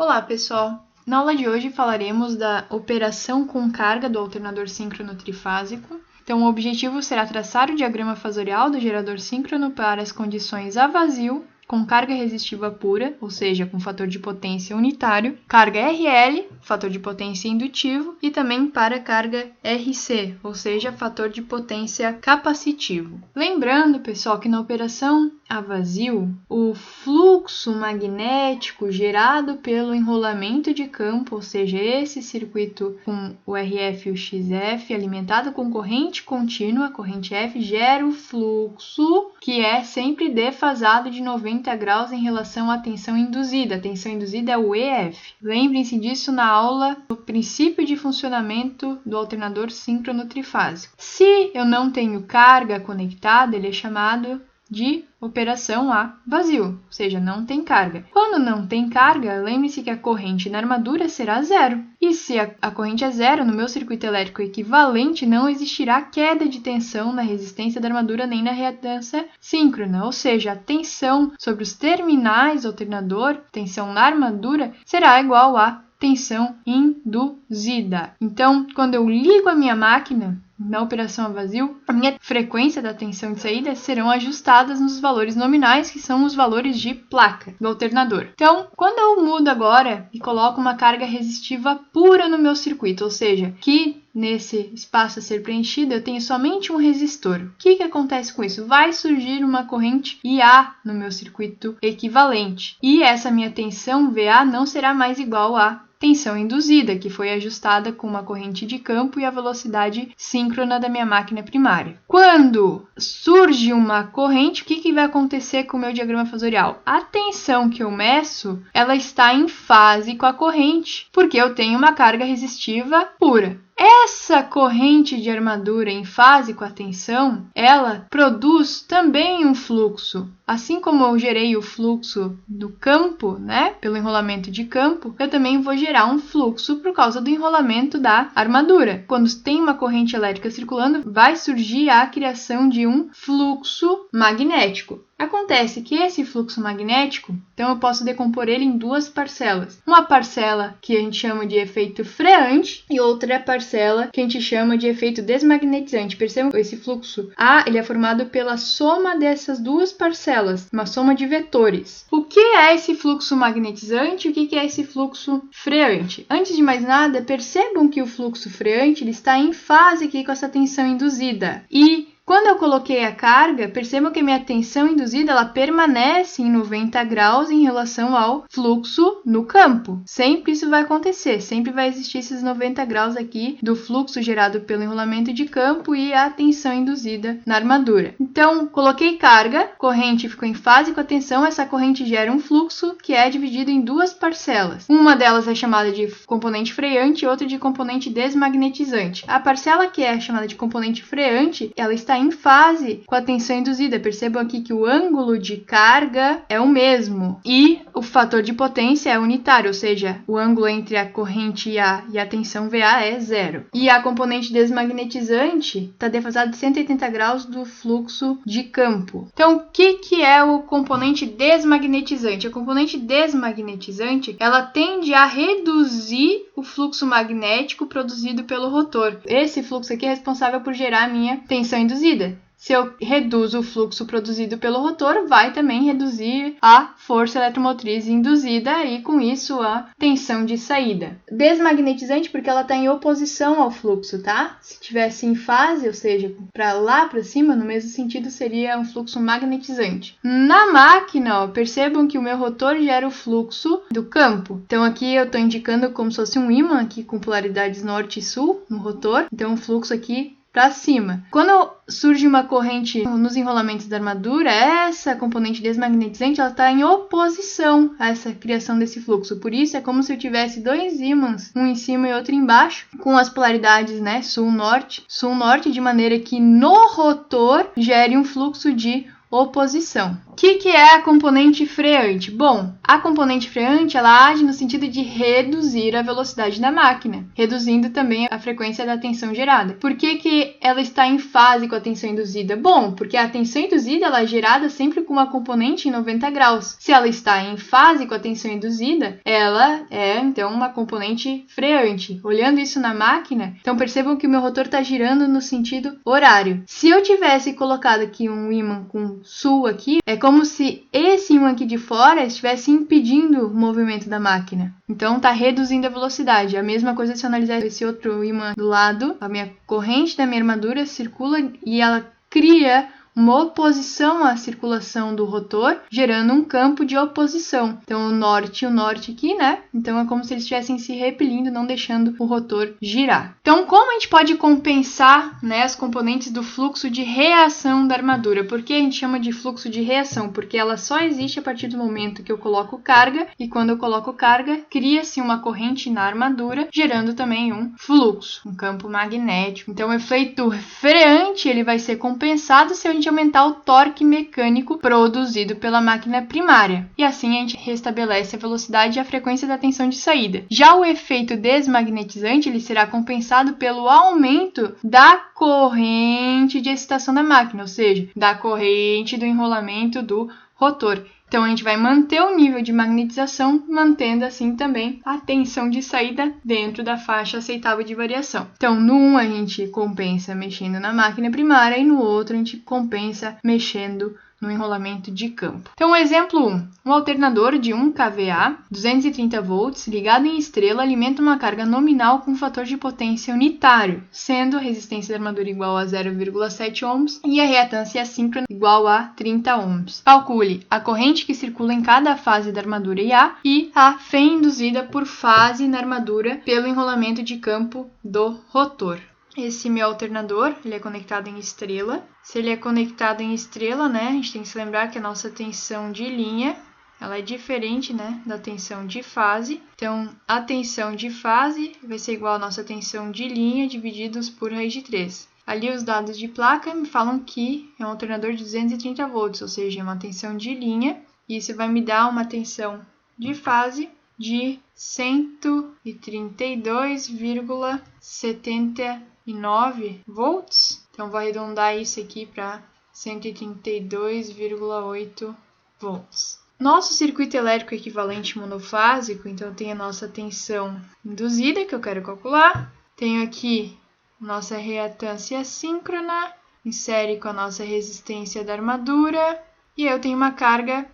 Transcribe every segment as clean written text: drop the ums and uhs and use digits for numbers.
Olá, pessoal! Na aula de hoje falaremos da operação com carga do alternador síncrono trifásico. Então, o objetivo será traçar o diagrama fasorial do gerador síncrono para as condições a vazio, com carga resistiva pura, ou seja, com fator de potência unitário, carga RL, fator de potência indutivo, e também para carga RC, ou seja, fator de potência capacitivo. Lembrando, pessoal, que na operação a vazio, o fluxo magnético gerado pelo enrolamento de campo, ou seja, esse circuito com o RF e o XF alimentado com corrente contínua, a corrente F, gera o fluxo que é sempre defasado de 90 graus em relação à tensão induzida. A tensão induzida é o EF. Lembrem-se disso na aula do princípio de funcionamento do alternador síncrono trifásico. Se eu não tenho carga conectada, ele é chamado de operação a vazio, ou seja, não tem carga. Quando não tem carga, lembre-se que a corrente na armadura será zero. E se a corrente é zero, no meu circuito elétrico equivalente, não existirá queda de tensão na resistência da armadura nem na reatância síncrona, ou seja, a tensão sobre os terminais do alternador, tensão na armadura, será igual a tensão induzida. Então, quando eu ligo a minha máquina, na operação a vazio, a minha frequência da tensão de saída serão ajustadas nos valores nominais, que são os valores de placa do alternador. Então, quando eu mudo agora e coloco uma carga resistiva pura no meu circuito, ou seja, que nesse espaço a ser preenchido eu tenho somente um resistor. O que acontece com isso? Vai surgir uma corrente IA no meu circuito equivalente. E essa minha tensão VA não será mais igual a tensão induzida, que foi ajustada com uma corrente de campo e a velocidade síncrona da minha máquina primária. Quando surge uma corrente, o que vai acontecer com o meu diagrama fasorial? A tensão que eu meço, ela está em fase com a corrente, porque eu tenho uma carga resistiva pura. Essa corrente de armadura em fase com a tensão, ela produz também um fluxo. Assim como eu gerei o fluxo do campo, pelo enrolamento de campo, eu também vou gerar um fluxo por causa do enrolamento da armadura. Quando tem uma corrente elétrica circulando, vai surgir a criação de um fluxo magnético. Acontece que esse fluxo magnético, então eu posso decompor ele em duas parcelas. Uma parcela que a gente chama de efeito freante e outra parcela que a gente chama de efeito desmagnetizante. Percebam que esse fluxo A, ele é formado pela soma dessas duas parcelas, uma soma de vetores. O que é esse fluxo magnetizante e o que é esse fluxo freante? Antes de mais nada, percebam que o fluxo freante ele está em fase aqui com essa tensão induzida. E quando eu coloquei a carga, percebam que a minha tensão induzida ela permanece em 90 graus em relação ao fluxo no campo. Sempre isso vai acontecer, sempre vai existir esses 90 graus aqui do fluxo gerado pelo enrolamento de campo e a tensão induzida na armadura. Então, coloquei carga, corrente ficou em fase com a tensão, essa corrente gera um fluxo que é dividido em duas parcelas. Uma delas é chamada de componente freante e outra de componente desmagnetizante. A parcela que é chamada de componente freante, ela está em fase com a tensão induzida. Percebam aqui que o ângulo de carga é o mesmo e o fator de potência é unitário, ou seja, o ângulo entre a corrente A e a tensão VA é zero. E a componente desmagnetizante está defasada de 180 graus do fluxo de campo. Então, o que é o componente desmagnetizante? A componente desmagnetizante, ela tende a reduzir o fluxo magnético produzido pelo rotor. Esse fluxo aqui é responsável por gerar a minha tensão induzida. Se eu reduzo o fluxo produzido pelo rotor, vai também reduzir a força eletromotriz induzida e, com isso, a tensão de saída. Desmagnetizante porque ela está em oposição ao fluxo, tá? Se tivesse em fase, ou seja, para lá, para cima, no mesmo sentido, seria um fluxo magnetizante. Na máquina, percebam que o meu rotor gera o fluxo do campo. Então, aqui eu estou indicando como se fosse um ímã aqui com polaridades norte e sul no rotor. Então, o fluxo aqui para cima. Quando surge uma corrente nos enrolamentos da armadura, essa componente desmagnetizante ela está em oposição a essa criação desse fluxo. Por isso, é como se eu tivesse dois ímãs, um em cima e outro embaixo, com as polaridades sul-norte, de maneira que no rotor gere um fluxo de oposição. O que é a componente freante? Bom, a componente freante ela age no sentido de reduzir a velocidade da máquina, reduzindo também a frequência da tensão gerada. Por que ela está em fase com a tensão induzida? Bom, porque a tensão induzida ela é gerada sempre com uma componente em 90 graus. Se ela está em fase com a tensão induzida, ela é então uma componente freante. Olhando isso na máquina, então percebam que o meu rotor está girando no sentido horário. Se eu tivesse colocado aqui um ímã com sul aqui, é como se esse ímã aqui de fora estivesse impedindo o movimento da máquina. Então está reduzindo a velocidade. A mesma coisa se eu analisar esse outro ímã do lado, a minha corrente da minha armadura circula e ela cria uma oposição à circulação do rotor, gerando um campo de oposição. Então, o norte aqui, né? Então, é como se eles estivessem se repelindo, não deixando o rotor girar. Então, como a gente pode compensar, né, as componentes do fluxo de reação da armadura? Por que a gente chama de fluxo de reação? Porque ela só existe a partir do momento que eu coloco carga, e quando eu coloco carga, cria-se uma corrente na armadura, gerando também um fluxo, um campo magnético. Então, o efeito freante ele vai ser compensado se a gente aumentar o torque mecânico produzido pela máquina primária. E assim a gente restabelece a velocidade e a frequência da tensão de saída. Já o efeito desmagnetizante ele será compensado pelo aumento da corrente de excitação da máquina, ou seja, da corrente do enrolamento do rotor. Então, a gente vai manter o nível de magnetização, mantendo assim também a tensão de saída dentro da faixa aceitável de variação. Então, no 1 a gente compensa mexendo na máquina primária e no outro a gente compensa mexendo no enrolamento de campo. Então, exemplo 1. Um alternador de 1 kVA, 230 volts, ligado em estrela, alimenta uma carga nominal com um fator de potência unitário, sendo a resistência da armadura igual a 0,7 ohms e a reatância assíncrona igual a 30 ohms. Calcule a corrente que circula em cada fase da armadura IA e a fé induzida por fase na armadura pelo enrolamento de campo do rotor. Esse meu alternador, ele é conectado em estrela. Se ele é conectado em estrela, né, a gente tem que se lembrar que a nossa tensão de linha, ela é diferente, né, da tensão de fase. Então, a tensão de fase vai ser igual à nossa tensão de linha divididos por raiz de 3. Ali os dados de placa me falam que é um alternador de 230 volts, ou seja, é uma tensão de linha. E isso vai me dar uma tensão de fase de 132,79 volts. Então, vou arredondar isso aqui para 132,8 volts. Nosso circuito elétrico equivalente monofásico, então tem a nossa tensão induzida, que eu quero calcular. Tenho aqui nossa reatância síncrona, em série com a nossa resistência da armadura. E eu tenho uma carga.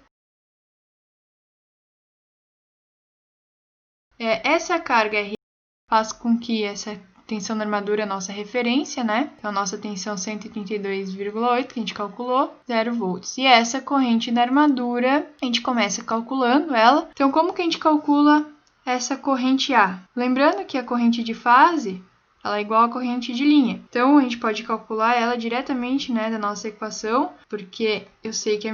Essa carga R faz com que essa tensão da armadura é a nossa referência, né? Então, a nossa tensão 132,8, que a gente calculou, 0 volts. E essa corrente da armadura, a gente começa calculando ela. Então, como que a gente calcula essa corrente A? Lembrando que a corrente de fase, ela é igual à corrente de linha. Então, a gente pode calcular ela diretamente, né, da nossa equação, porque eu sei que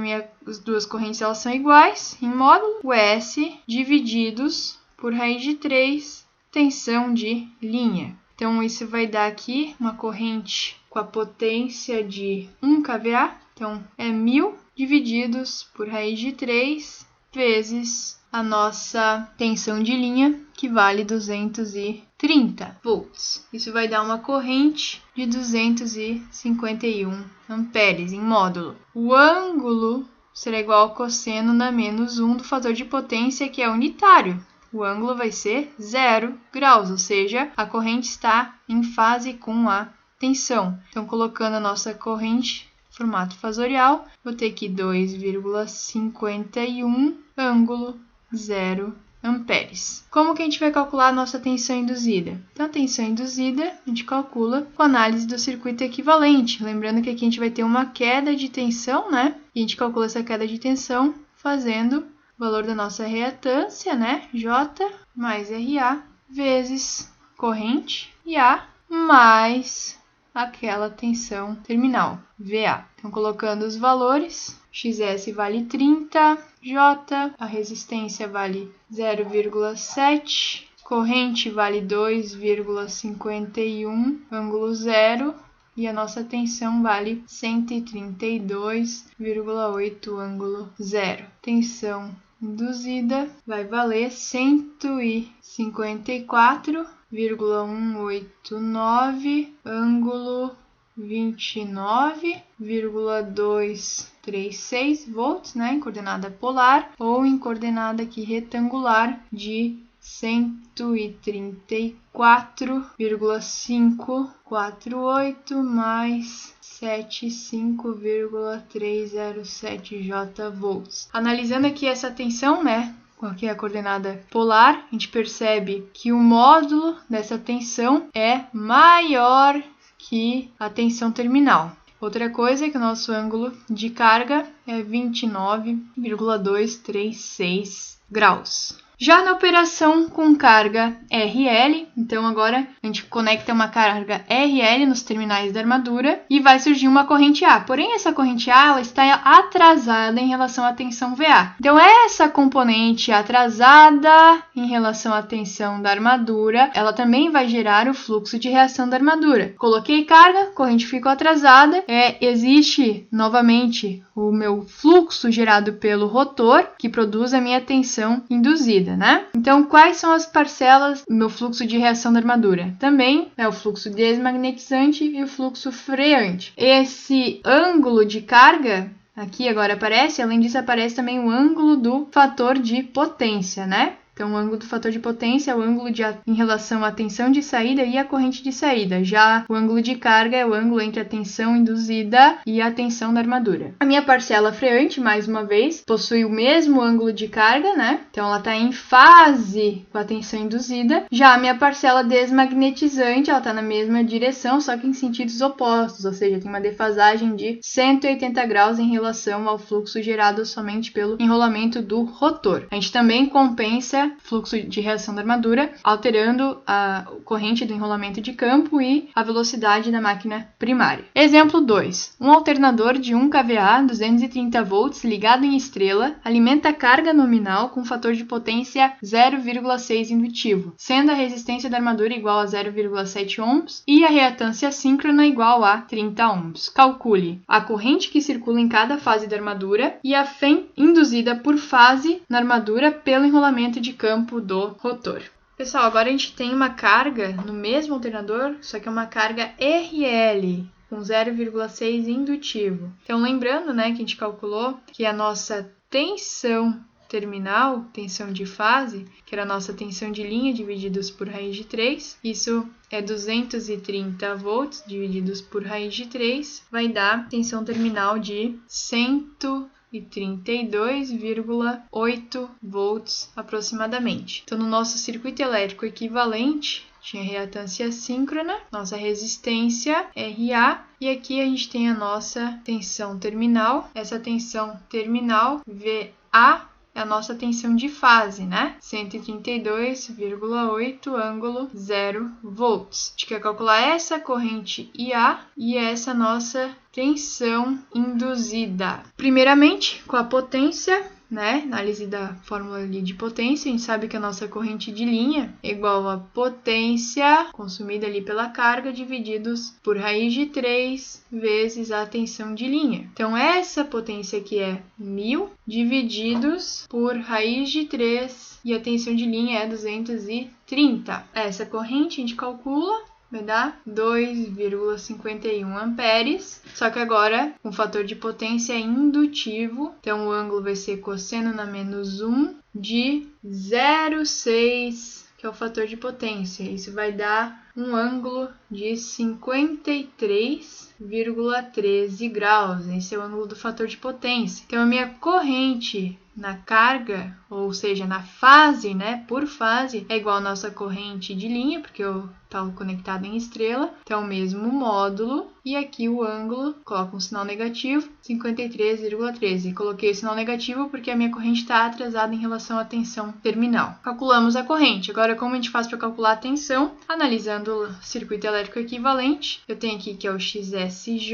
as duas correntes elas são iguais, em módulo, o S divididos por raiz de 3, tensão de linha. Então, isso vai dar aqui uma corrente com a potência de 1 kVA. Então, é 1000 divididos por raiz de 3 vezes a nossa tensão de linha, que vale 230 volts. Isso vai dar uma corrente de 251 amperes em módulo. O ângulo será igual ao cosseno da menos 1 do fator de potência, que é unitário. O ângulo vai ser 0 graus, ou seja, a corrente está em fase com a tensão. Então, colocando a nossa corrente em formato fasorial, vou ter aqui 2,51 ângulo 0 amperes. Como que a gente vai calcular a nossa tensão induzida? Então, a tensão induzida a gente calcula com a análise do circuito equivalente. Lembrando que aqui a gente vai ter uma queda de tensão, né? E a gente calcula essa queda de tensão fazendo o valor da nossa reatância, né? J mais RA vezes corrente IA mais aquela tensão terminal, VA. Então, colocando os valores, XS vale 30, J, a resistência vale 0,7, corrente vale 2,51, ângulo 0, e a nossa tensão vale 132,8 ângulo 0. Tensão induzida vai valer 154,189 ângulo 29,236 volts, né, em coordenada polar, ou em coordenada aqui retangular de 134,548 mais 75,307 J volts. Analisando aqui essa tensão, né, aqui a coordenada polar, a gente percebe que o módulo dessa tensão é maior que a tensão terminal. Outra coisa é que o nosso ângulo de carga é 29,236 graus. Já na operação com carga RL, então agora a gente conecta uma carga RL nos terminais da armadura e vai surgir uma corrente A. Porém, essa corrente A ela está atrasada em relação à tensão VA. Então, essa componente atrasada em relação à tensão da armadura, ela também vai gerar o fluxo de reação da armadura. Coloquei carga, corrente ficou atrasada, existe novamente o meu fluxo gerado pelo rotor, que produz a minha tensão induzida, né? Então, quais são as parcelas do meu fluxo de reação da armadura? Também é o fluxo desmagnetizante e o fluxo freante. Esse ângulo de carga aqui agora aparece, além disso aparece também o ângulo do fator de potência, né? Então, o ângulo do fator de potência é o ângulo em relação à tensão de saída e à corrente de saída. Já o ângulo de carga é o ângulo entre a tensão induzida e a tensão da armadura. A minha parcela freante, mais uma vez, possui o mesmo ângulo de carga, né? Então, ela está em fase com a tensão induzida. Já a minha parcela desmagnetizante, ela está na mesma direção, só que em sentidos opostos, ou seja, tem uma defasagem de 180 graus em relação ao fluxo gerado somente pelo enrolamento do rotor. A gente também compensa fluxo de reação da armadura, alterando a corrente do enrolamento de campo e a velocidade da máquina primária. Exemplo 2. Um alternador de 1 kVA, 230 volts, ligado em estrela, alimenta a carga nominal com fator de potência 0,6 indutivo, sendo a resistência da armadura igual a 0,7 ohms e a reatância síncrona igual a 30 ohms. Calcule a corrente que circula em cada fase da armadura e a FEM induzida por fase na armadura pelo enrolamento de campo do rotor. Pessoal, agora a gente tem uma carga no mesmo alternador, só que é uma carga RL com 0,6 indutivo. Então, lembrando, né, que a gente calculou que a nossa tensão terminal, tensão de fase, que era a nossa tensão de linha divididos por raiz de 3, isso é 230 volts divididos por raiz de 3, vai dar tensão terminal de 132,8 volts aproximadamente. Então, no nosso circuito elétrico equivalente, tinha reatância síncrona, nossa resistência RA, e aqui a gente tem a nossa tensão terminal. Essa tensão terminal VA é a nossa tensão de fase, né? 132,8 ângulo 0 volts. A gente quer calcular essa corrente IA e essa nossa tensão induzida. Primeiramente, com a potência, né? Análise da fórmula ali de potência, a gente sabe que a nossa corrente de linha é igual a potência consumida ali pela carga divididos por raiz de 3 vezes a tensão de linha. Então, essa potência aqui é 1000 divididos por raiz de 3 e a tensão de linha é 230. Essa corrente a gente calcula, vai dar 2,51 amperes, só que agora com fator de potência indutivo, então o ângulo vai ser cosseno na menos 1 de 0,6, que é o fator de potência. Isso vai dar um ângulo de 53,13 graus. Esse é o ângulo do fator de potência. Então, a minha corrente na carga, ou seja, na fase, né, por fase, é igual a nossa corrente de linha, porque eu estava conectado em estrela, então o mesmo módulo, e aqui o ângulo, coloco um sinal negativo, 53,13. Coloquei o sinal negativo porque a minha corrente está atrasada em relação à tensão terminal. Calculamos a corrente. Agora, como a gente faz para calcular a tensão? Analisando o circuito elétrico equivalente, eu tenho aqui que é o XSJ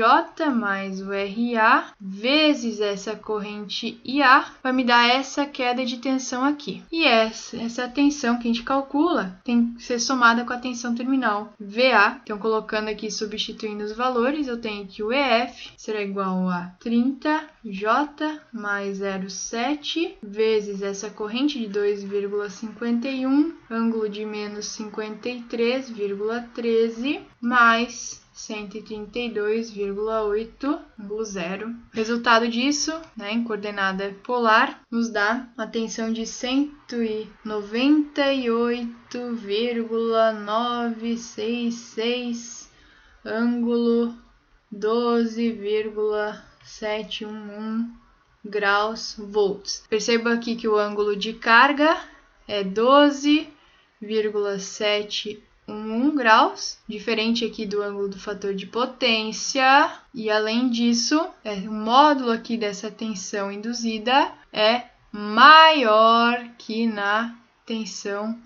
mais o RA vezes essa corrente IA, vai me dar essa queda de tensão aqui. E essa tensão que a gente calcula tem que ser somada com a tensão terminal, VA. Então, colocando aqui, substituindo os valores, valores, eu tenho que o EF será igual a 30J mais 0,7 vezes essa corrente de 2,51, ângulo de menos 53,13, mais 132,8, ângulo zero. Resultado disso, em coordenada polar, nos dá uma tensão de 198,966, ângulo 12,711 graus volts. Perceba aqui que o ângulo de carga é 12,711 graus, diferente aqui do ângulo do fator de potência, e além disso, o módulo aqui dessa tensão induzida é maior que na tensão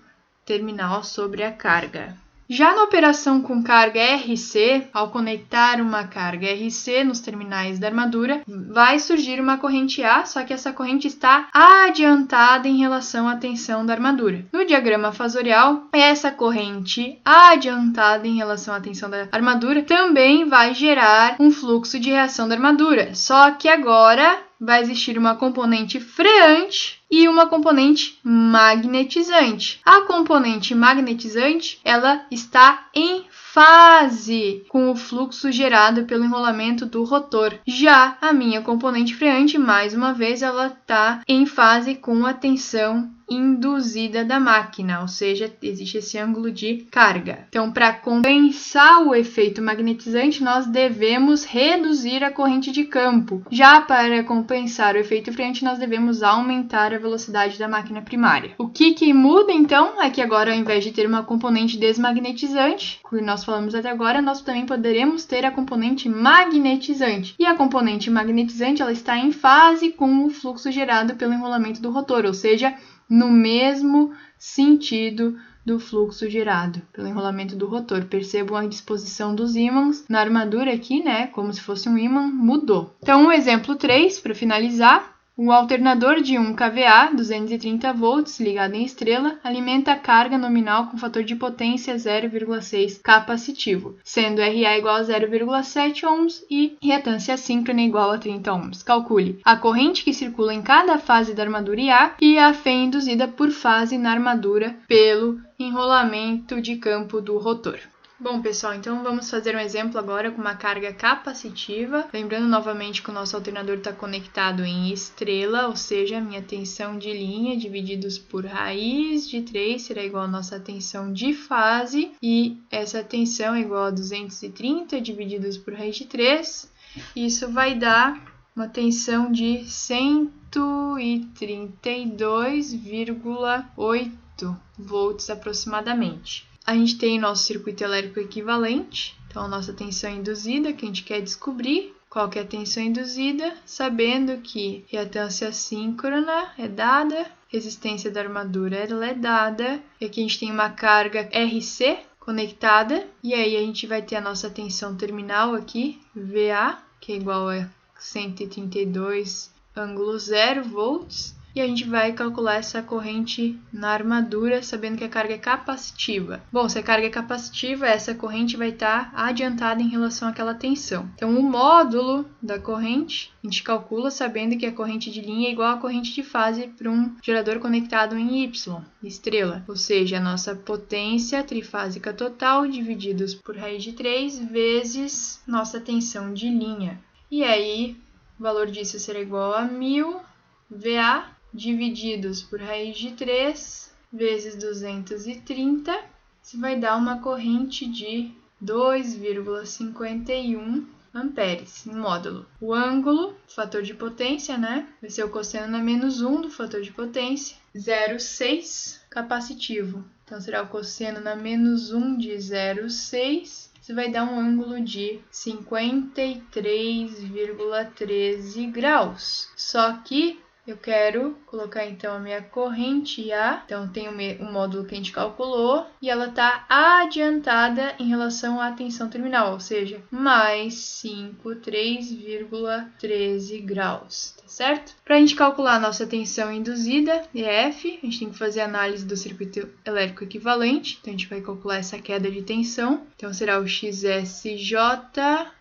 terminal sobre a carga. Já na operação com carga RC, ao conectar uma carga RC nos terminais da armadura, vai surgir uma corrente A, só que essa corrente está adiantada em relação à tensão da armadura. No diagrama fasorial, essa corrente adiantada em relação à tensão da armadura também vai gerar um fluxo de reação da armadura, só que agora vai existir uma componente freante e uma componente magnetizante. A componente magnetizante, ela está em fase com o fluxo gerado pelo enrolamento do rotor. Já a minha componente freante, mais uma vez, ela está em fase com a tensão induzida da máquina, ou seja, existe esse ângulo de carga. Então, para compensar o efeito magnetizante, nós devemos reduzir a corrente de campo. Já para compensar o efeito freante, nós devemos aumentar a velocidade da máquina primária. O que muda, então, é que agora, ao invés de ter uma componente desmagnetizante, que nós falamos até agora, nós também poderemos ter a componente magnetizante. E a componente magnetizante, ela está em fase com o fluxo gerado pelo enrolamento do rotor, ou seja, no mesmo sentido do fluxo gerado pelo enrolamento do rotor. Percebam a disposição dos ímãs na armadura aqui, como se fosse um ímã, mudou. Então, o exemplo 3, para finalizar. O alternador de 1 kVA, 230 volts, ligado em estrela, alimenta a carga nominal com fator de potência 0,6 capacitivo, sendo RA igual a 0,7 ohms e reatância assíncrona igual a 30 ohms. Calcule a corrente que circula em cada fase da armadura IA e a fé induzida por fase na armadura pelo enrolamento de campo do rotor. Bom, pessoal, então vamos fazer um exemplo agora com uma carga capacitiva. Lembrando novamente que o nosso alternador está conectado em estrela, ou seja, a minha tensão de linha divididos por raiz de 3 será igual à nossa tensão de fase, e essa tensão é igual a 230 divididos por raiz de 3. Isso vai dar uma tensão de 132,8 volts aproximadamente. A gente tem nosso circuito elétrico equivalente, então a nossa tensão induzida, que a gente quer descobrir. Qual que é a tensão induzida? Sabendo que reatância assíncrona é dada, resistência da armadura ela é dada, e aqui a gente tem uma carga RC conectada, e aí a gente vai ter a nossa tensão terminal aqui, VA, que é igual a 132,0 volts. E a gente vai calcular essa corrente na armadura, sabendo que a carga é capacitiva. Bom, se a carga é capacitiva, essa corrente vai estar adiantada em relação àquela tensão. Então, o módulo da corrente, a gente calcula sabendo que a corrente de linha é igual à corrente de fase para um gerador conectado em Y, estrela. Ou seja, a nossa potência trifásica total divididos por raiz de 3 vezes nossa tensão de linha. E aí, o valor disso será igual a 1000 VA divididos por raiz de 3 vezes 230, isso vai dar uma corrente de 2,51 amperes em módulo. O ângulo, fator de potência, vai ser o cosseno na menos 1 do fator de potência, 0,6 capacitivo. Então, será o cosseno na menos 1 de 0,6. Isso vai dar um ângulo de 53,13 graus. Só que Eu quero colocar então a minha corrente A, então tem o módulo que a gente calculou, e ela está adiantada em relação à tensão terminal, ou seja, mais 53,13 graus, tá certo? Para a gente calcular a nossa tensão induzida, EF, a gente tem que fazer a análise do circuito elétrico equivalente, então a gente vai calcular essa queda de tensão, então será o XSJ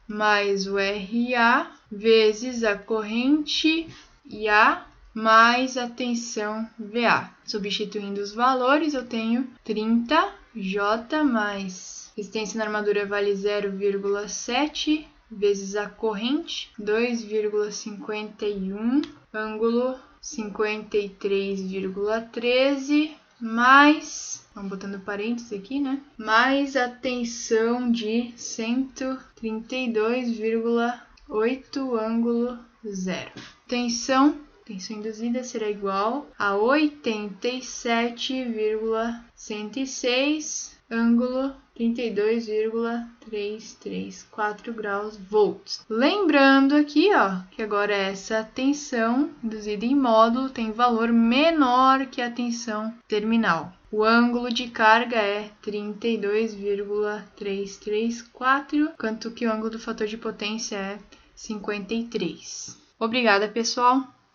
mais o RA vezes a corrente IA mais a tensão VA. Substituindo os valores, eu tenho 30 J mais resistência na armadura vale 0,7 vezes a corrente, 2,51, ângulo 53,13, mais, vamos botando parênteses aqui, né? Mais a tensão de 132,8, ângulo 0. Tensão induzida será igual a 87,106, ângulo 32,334 graus volts. Lembrando aqui, ó, que agora essa tensão induzida em módulo tem valor menor que a tensão terminal. O ângulo de carga é 32,334, enquanto que o ângulo do fator de potência é 53. Obrigada, pessoal!